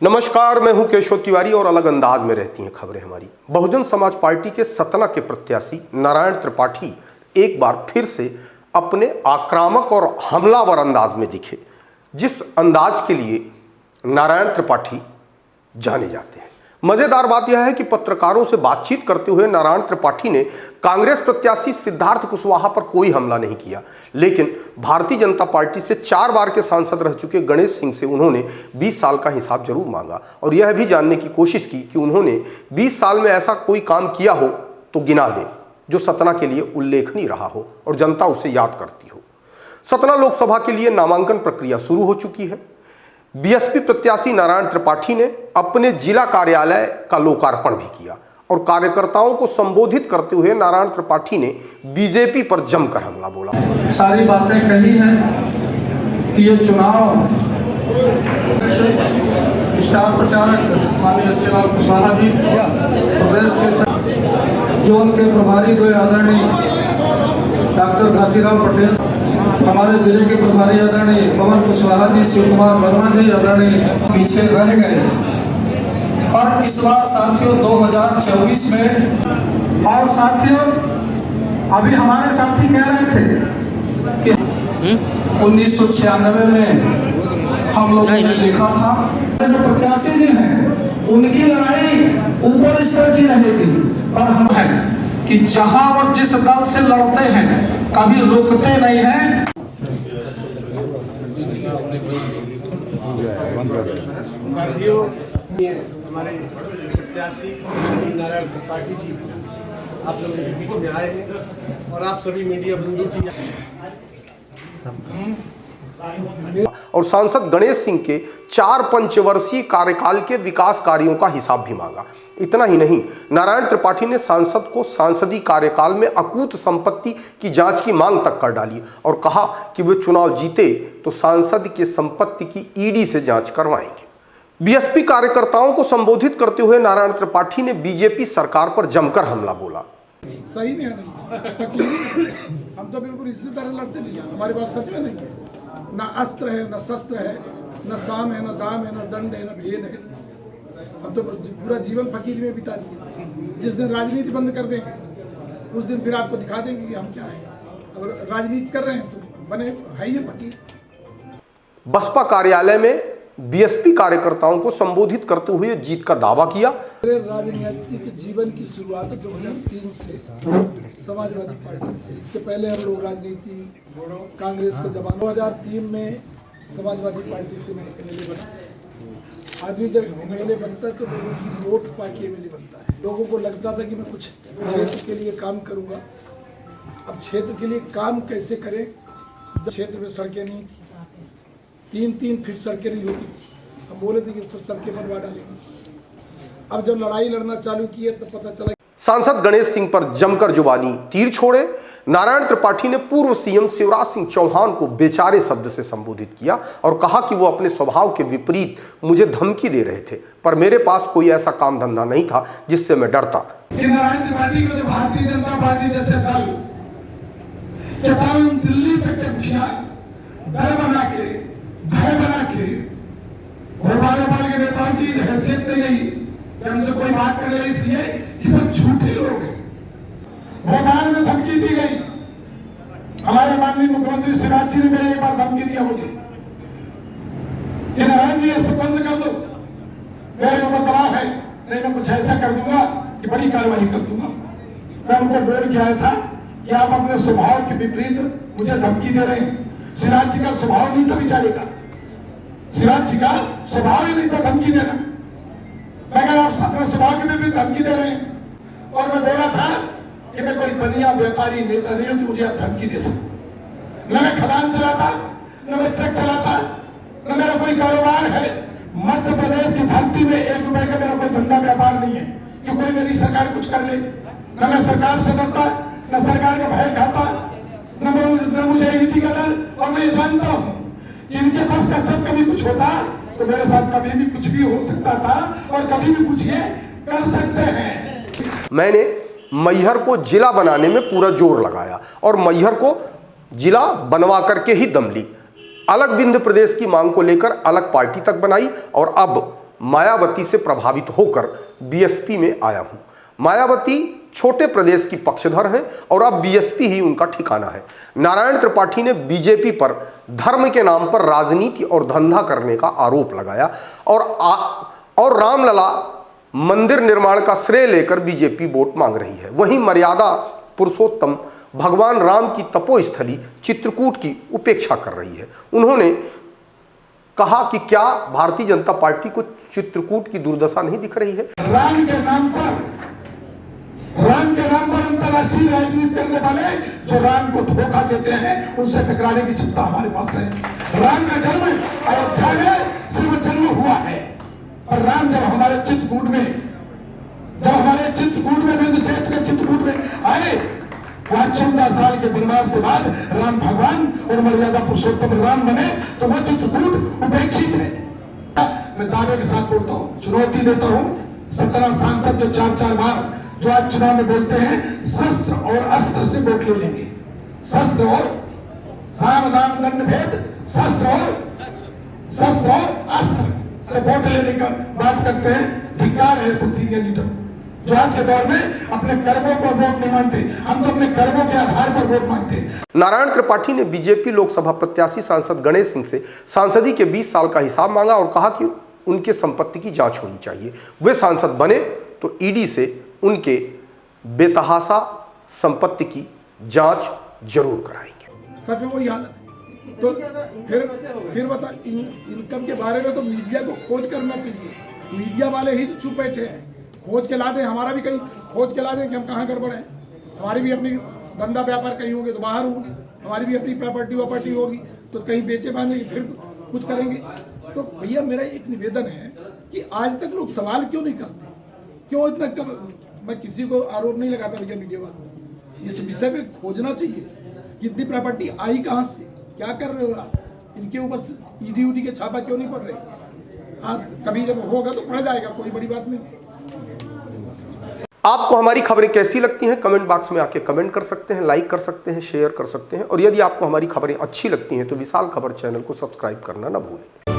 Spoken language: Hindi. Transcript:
नमस्कार, मैं हूं केशव तिवारी और अलग अंदाज में रहती हैं खबरें हमारी। बहुजन समाज पार्टी के सतना के प्रत्याशी नारायण त्रिपाठी एक बार फिर से अपने आक्रामक और हमलावर अंदाज में दिखे, जिस अंदाज के लिए नारायण त्रिपाठी जाने जाते हैं। मजेदार बात यह है कि पत्रकारों से बातचीत करते हुए नारायण त्रिपाठी ने कांग्रेस प्रत्याशी सिद्धार्थ कुशवाहा पर कोई हमला नहीं किया, लेकिन भारतीय जनता पार्टी से 4 बार के सांसद रह चुके गणेश सिंह से उन्होंने 20 साल का हिसाब जरूर मांगा और यह भी जानने की कोशिश की कि उन्होंने 20 साल में ऐसा कोई काम किया हो तो गिना दें जो सतना के लिए उल्लेखनीय रहा हो और जनता उसे याद करती हो। सतना लोकसभा के लिए नामांकन प्रक्रिया शुरू हो चुकी है। बीएसपी प्रत्याशी नारायण त्रिपाठी ने अपने जिला कार्यालय का लोकार्पण भी किया और कार्यकर्ताओं को संबोधित करते हुए नारायण त्रिपाठी ने बीजेपी पर जमकर हमला बोला। सारी बातें कही हैं कि ये चुनाव स्टार प्रचारक माननीय शिवलाल कुशवाहा जी प्रदेश के जोन के प्रभारी हुए आदरणीय डॉक्टर घासीराम पटेल, हमारे जिले के प्रभारी आदरणीय पवन कुशवाहा जी, शिव कुमार वर्मा जी आदरणीय पीछे रह गए। और इस बार साथियों 2024 में और साथियों अभी हमारे साथी कह रहे थे कि 1996 में हम लोगों ने लिखा था जो प्रत्याशी जी हैं उनकी लड़ाई ऊपर स्तर की रहेगी, पर हम है कि जहां और जिस दल से लड़ते हैं कभी रुकते नहीं हैं। साथियों, हमारे प्रत्याशी नारायण त्रिपाठी जी आप लोगों के बीच में आए हैं और आप सभी मीडिया बंधु जी और सांसद गणेश सिंह के 4 पंचवर्षीय कार्यकाल के विकास कार्यों का हिसाब भी मांगा। इतना ही नहीं, नारायण त्रिपाठी ने सांसद को सांसदीय कार्यकाल में अकूत संपत्ति की जांच की मांग तक कर डाली और कहा कि वे चुनाव जीते तो सांसद के संपत्ति की ईडी से जांच करवाएंगे। बीएसपी कार्यकर्ताओं को संबोधित करते हुए नारायण त्रिपाठी ने बीजेपी सरकार पर जमकर हमला बोला। सही में हम तो बिल्कुल इसी तरह लड़ते नहीं हैं। हमारे पास सच में नहीं है, ना अस्त्र है, ना शस्त्र है, न साम है, न दाम है, न दंड है, न भेद है। हम तो पूरा जीवन फकीर में बिता दिए। जिस दिन राजनीति बंद कर देंगे उस दिन फिर आपको दिखा देंगे कि हम क्या हैं। अगर राजनीति कर रहे हैं तो बने है ही फकीर। बसपा कार्यालय में बीएसपी कार्यकर्ताओं को संबोधित करते हुए जीत का दावा किया। राजनीतिक जीवन की शुरुआत 2003 से समाजवादी पार्टी से। इसके पहले हम लोग राजनीति कांग्रेस के जमाने 2003 में समाजवादी पार्टी से मैं एमएलए बना। आदमी जब एमएलए बनता है तो लोगों की वोट पाके एमएलए बनता है। लोगों को लगता था कि मैं कुछ क्षेत्र के लिए काम करूंगा। अब क्षेत्र के लिए काम कैसे करें जब क्षेत्र में सड़कें नहीं थी, 3-3 फीट सड़कें नहीं होती थी। हम बोले थे कि सब सड़कें बनवा डालेंगे। अब जब लड़ाई लड़ना चालू किए तो पता चला। सांसद गणेश सिंह पर जमकर जुबानी तीर छोड़े। नारायण त्रिपाठी ने पूर्व सीएम शिवराज सिंह चौहान को बेचारे शब्द से संबोधित किया और कहा कि वो अपने स्वभाव के विपरीत मुझे धमकी दे रहे थे, पर मेरे पास कोई ऐसा काम धंधा नहीं था जिससे मैं डरता। नारायण त्रिपाठी को भारतीय जनता पार्टी जैसे दल दिल्ली तक के मुखिया डर बना के, भय बना के भोपाल के नेताओं की हैसियत दे गई कि हमसे कोई बात कर ले, इसलिए कि सब झूठे लोग हैं। भोपाल में धमकी दी गई। हमारे माननीय मुख्यमंत्री शिवराज जी ने मेरे एक बार धमकी दिया मुझे कि नारायण जी ऐसे बंद कर दो, मेरे ऊपर दबाव है, नहीं मैं कुछ ऐसा कर दूंगा कि बड़ी कार्रवाई कर दूंगा। मैं उनको बोल के आया था कि आप अपने स्वभाव के विपरीत मुझे धमकी दे रहे हैं। शिवराज जी का स्वभाव नहीं था बेचारे का, शिवराज जी का स्वभाव ही नहीं था धमकी देना। मैं कहा आप अपने स्वभाव के विपरीत धमकी दे रहे हैं। और मैं बोला था कि मैं कोई बनिया व्यापारी नेता नहीं हूं कि मुझे आप धमकी दे सकते। न मैं खदान चलाता, न मैं ट्रक चलाता, न मेरा कोई कारोबार है। मध्य प्रदेश की धरती में 1 रुपए का मेरा कोई धंधा व्यापार नहीं है कि कोई मेरी सरकार कुछ कर ले। न मैं सरकार से डरता, न सरकार का भय खाता, न मुझे ईडी का डर। और मैं जानता हूं कि इनके पास का जब कभी कुछ होता तो मेरे साथ कभी भी कुछ भी हो सकता था और कभी भी कुछ ये कर सकते हैं। मैंने मैहर को जिला बनाने में पूरा जोर लगाया और मैहर को जिला बनवा करके ही दम ली। अलग विंध्य प्रदेश की मांग को लेकर अलग पार्टी तक बनाई और अब मायावती से प्रभावित होकर बीएसपी में आया हूं। मायावती छोटे प्रदेश की पक्षधर हैं और अब बीएसपी ही उनका ठिकाना है। नारायण त्रिपाठी ने बीजेपी पर धर्म के नाम पर राजनीति और धंधा करने का आरोप लगाया और रामलला मंदिर निर्माण का श्रेय लेकर बीजेपी वोट मांग रही है। वहीं मर्यादा पुरुषोत्तम भगवान राम की तपोस्थली चित्रकूट की उपेक्षा कर रही है। उन्होंने कहा कि क्या भारतीय जनता पार्टी को चित्रकूट की दुर्दशा नहीं दिख रही है? राम के नाम पर अंतर्राष्ट्रीय राजनीति करने वाले जो राम को धोखा देते हैं, उनसे टकराने की क्षमता हमारे पास है। राम का जन्म अयोध्या में सिर्फ जन्म हुआ है, और राम जब हमारे चित्रकूट में बिंदु क्षेत्र के चित्रकूट में आए, 14 साल के वनवास के बाद राम भगवान और मर्यादा पुरुषोत्तम राम बने, तो वो चित्रकूट उपेक्षित है। मैं दावे के साथ बोलता हूँ, चुनौती देता हूँ 17 सांसद जो 4-4 बार जो आज चुनाव में बोलते हैं, शस्त्र और अस्त्र से वोट ले लेंगे। शस्त्र और साम दाम दंड भेद, शस्त्र और अस्त्र से वोट लेने का बात करते हैं। धिक्कार है सीनियर लीडर जो आज के दौर में अपने कर्मों पर वोट नहीं मांगते। हम तो अपने कर्मों के आधार पर वोट मांगते हैं। नारायण त्रिपाठी ने बीजेपी लोकसभा प्रत्याशी सांसद गणेश सिंह से सांसदी के 20 साल का हिसाब मांगा और कहा कि उनके संपत्ति की जांच होनी चाहिए। वे सांसद बने तो ईडी से उनके बेतहाशा संपत्ति की जांच जरूर कराएंगे। सच में वही हालत है। तो फिर बता, इनकम के बारे में तो मीडिया को खोज करना चाहिए। मीडिया वाले ही तो चुप बैठे हैं। खोज के ला दें, हमारा भी कहीं खोज के ला दें कि हम कहाँ गड़बड़ हैं। हमारी भी अपनी धंधा व्यापार कहीं होंगे तो बाहर होंगे, हमारी भी अपनी प्रॉपर्टी होगी तो कहीं बेचे बांधेंगे, फिर कुछ करेंगे। तो भैया मेरा एक निवेदन है कि आज तक लोग सवाल क्यों नहीं करते, क्यों इतना मैं किसी को आरोप नहीं लगाता भैया, मीडिया वाले इस विषय पे खोजना चाहिए कि इतनी प्रॉपर्टी आई कहाँ से, क्या कर रहे हो आप, इनके ऊपर ईडी के छापा क्यों नहीं पड़ रहे। आप कभी जब होगा तो पड़ जाएगा, कोई बड़ी बात नहीं है। आपको हमारी खबरें कैसी लगती हैं कमेंट बॉक्स में आके कमेंट कर सकते हैं, लाइक कर सकते हैं, शेयर कर सकते हैं, और यदि आपको हमारी खबरें अच्छी लगती हैं तो विशाल खबर चैनल को सब्सक्राइब करना ना भूलें।